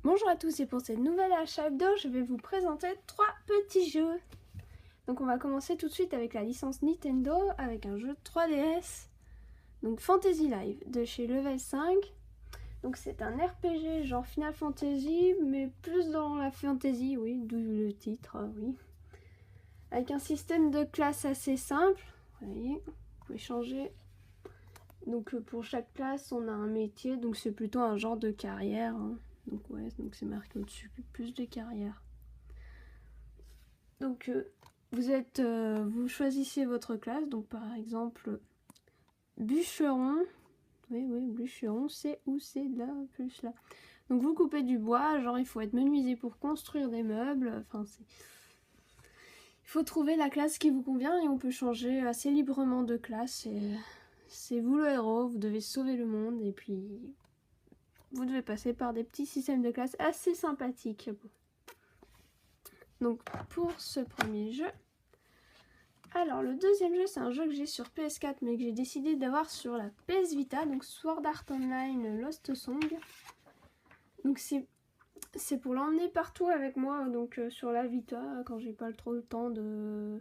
Bonjour à tous et pour cette nouvelle achat hebdo, je vais vous présenter 3 petits jeux. Donc on va commencer tout de suite avec la licence Nintendo avec un jeu 3DS. Donc Fantasy Live de chez Level 5. Donc c'est un RPG genre Final Fantasy mais plus dans la fantasy, oui, d'où le titre, oui. Avec un système de classe assez simple. Vous voyez, vous pouvez changer. Donc pour chaque classe on a un métier, donc c'est plutôt un genre de carrière. Donc ouais, donc c'est marqué au-dessus, plus de carrière. Donc vous choisissez votre classe, donc par exemple bûcheron. Oui, bûcheron, c'est où c'est là, plus là. Donc vous coupez du bois, genre il faut être menuisier pour construire des meubles. Enfin c'est... Il faut trouver la classe qui vous convient et on peut changer assez librement de classe. Et c'est vous le héros, vous devez sauver le monde et puis vous devez passer par des petits systèmes de classe assez sympathiques. Donc pour ce premier jeu, alors le deuxième jeu c'est un jeu que j'ai sur PS4 mais que j'ai décidé d'avoir sur la PS Vita, donc Sword Art Online Lost Song. Donc c'est pour l'emmener partout avec moi, donc sur la Vita quand j'ai pas trop le temps de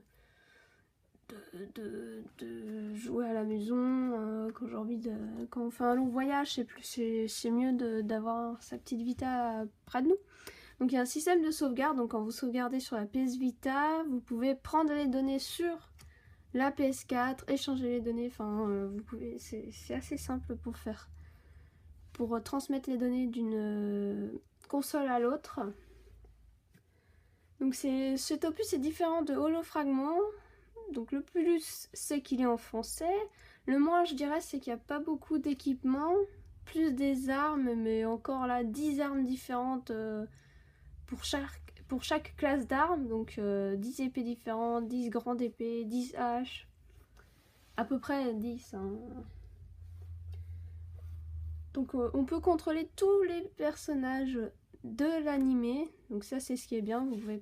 jouer à la maison, quand j'ai envie quand on fait un long voyage, c'est mieux d'avoir sa petite Vita près de nous. Donc il y a un système de sauvegarde, donc quand vous sauvegardez sur la PS Vita, vous pouvez prendre les données sur la PS4, échanger les données, enfin vous pouvez, c'est assez simple pour transmettre les données d'une console à l'autre. Donc cet opus est différent de Holofragment. Donc le plus c'est qu'il est en français, le moins je dirais c'est qu'il n'y a pas beaucoup d'équipements, plus des armes, mais encore là 10 armes différentes pour chaque classe d'armes, donc 10 épées différentes, 10 grandes épées, 10 haches, à peu près 10. Hein. Donc on peut contrôler tous les personnages de l'animé, donc ça c'est ce qui est bien, vous pouvez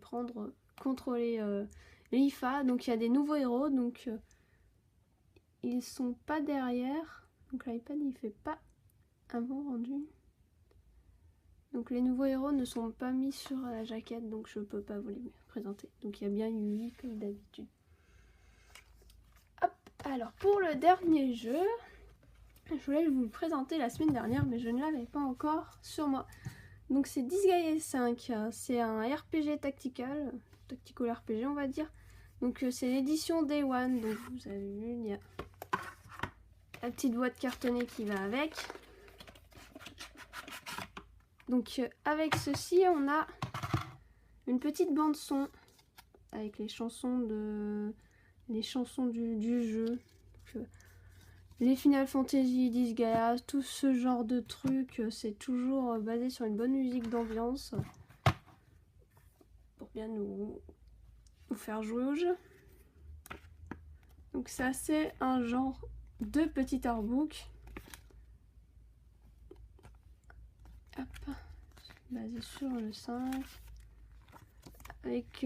contrôler l'IFA, donc il y a des nouveaux héros, donc ils sont pas derrière, donc l'iPad il fait pas un bon rendu. Donc les nouveaux héros ne sont pas mis sur la jaquette, donc je peux pas vous les présenter. Donc il y a bien Yui comme d'habitude. Hop, alors pour le dernier jeu, je voulais vous le présenter la semaine dernière, mais je ne l'avais pas encore sur moi. Donc c'est Disgaea 5, c'est un RPG tactical RPG on va dire. Donc c'est l'édition Day One, donc vous avez vu, il y a la petite boîte cartonnée qui va avec. Donc avec ceci on a une petite bande son avec les chansons du jeu. Donc, les Final Fantasy, Disgaea, tout ce genre de trucs, c'est toujours basé sur une bonne musique d'ambiance pour bien nous faire jouer au jeu. Donc ça c'est un genre de petit artbook. Hop, basé sur le 5 avec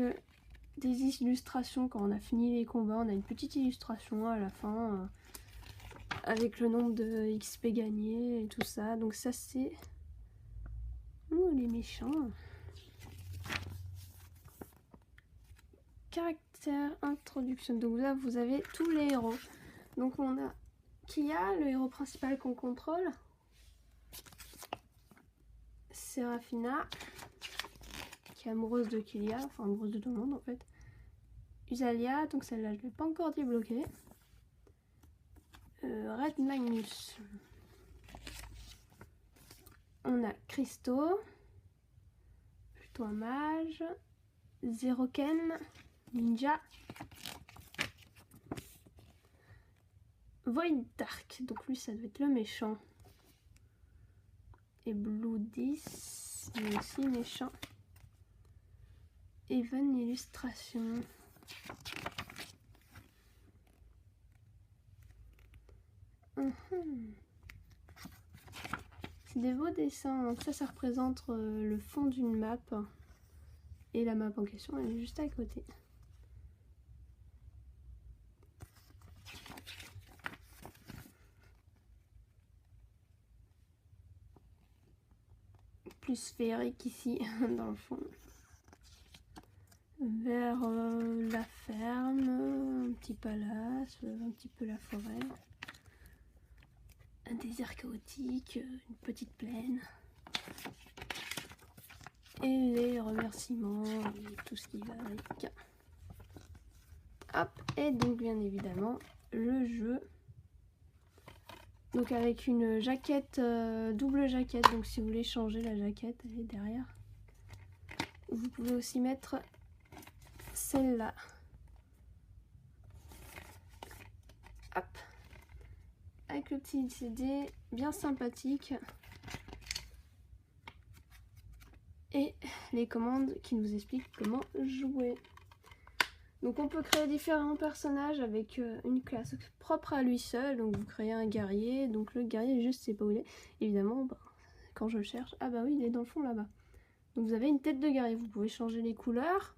des illustrations. Quand on a fini les combats, on a une petite illustration à la fin avec le nombre de XP gagnés et tout ça. Donc ça c'est les méchants. Caractère, introduction. Donc là vous avez tous les héros. Donc on a Kia, le héros principal qu'on contrôle. Seraphina, qui est amoureuse de Kilia, enfin amoureuse de tout le monde en fait. Usalia, donc celle-là je ne l'ai pas encore débloquée. Red Magnus. On a Christo, plutôt un mage. Zeroken, ninja. Void Dark, donc lui ça doit être le méchant. Et Blue 10, il est aussi méchant. Even illustration. C'est des beaux dessins. Donc ça représente le fond d'une map. Et la map en question, elle est juste à côté. plus féerique ici, dans le fond. Vers la ferme, un petit palace, un petit peu la forêt. Un désert chaotique, une petite plaine. Et les remerciements, et tout ce qui va avec. Hop, et donc bien évidemment, le jeu. Donc avec une jaquette, double jaquette, donc si vous voulez changer la jaquette, elle est derrière. Vous pouvez aussi mettre celle-là. Hop, avec le petit CD, bien sympathique. Et les commandes qui nous expliquent comment jouer. Donc on peut créer différents personnages avec une classe propre à lui seul. Donc vous créez un guerrier, donc le guerrier juste c'est pas où il est. Évidemment, quand je le cherche, ah bah oui il est dans le fond là-bas. Donc vous avez une tête de guerrier, vous pouvez changer les couleurs,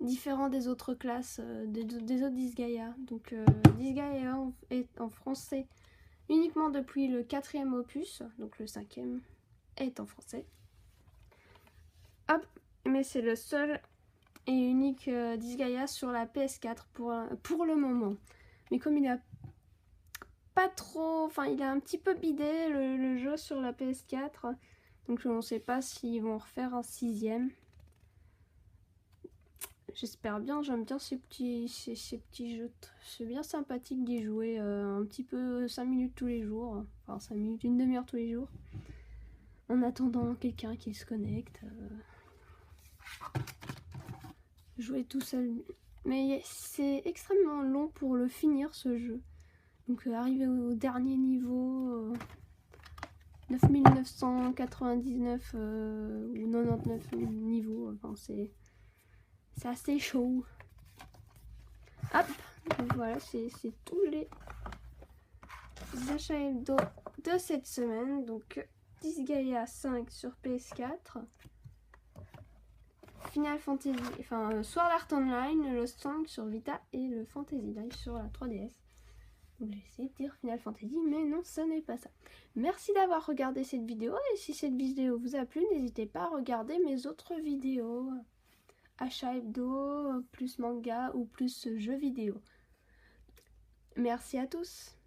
différents des autres classes, des autres Disgaea. Donc Disgaea est en français uniquement depuis le 4e opus, donc le 5e est en français. Hop, mais c'est le seul et unique Disgaea sur la PS4 pour le moment. Mais comme il a pas trop, enfin il a un petit peu bidé le jeu sur la PS4, donc on ne sait pas s'ils vont refaire un 6e. J'espère bien, j'aime bien ces petits jeux. C'est bien sympathique d'y jouer un petit peu 5 minutes tous les jours, enfin 5 minutes, une demi-heure tous les jours, en attendant quelqu'un qui se connecte. Jouer tout seul, mais c'est extrêmement long pour le finir ce jeu. Donc arriver au dernier niveau, 9999 ou 99 niveaux, enfin c'est assez chaud. Hop, donc voilà, c'est tous les achats hebdo de cette semaine. Donc Disgaea 5 sur PS4. Final Fantasy, enfin Sword Art Online, Lost Song sur Vita et le Fantasy Live sur la 3DS. Donc j'ai essayé de dire Final Fantasy, mais non, ce n'est pas ça. Merci d'avoir regardé cette vidéo, et si cette vidéo vous a plu, n'hésitez pas à regarder mes autres vidéos. Achat hebdo, plus manga ou plus jeux vidéo. Merci à tous.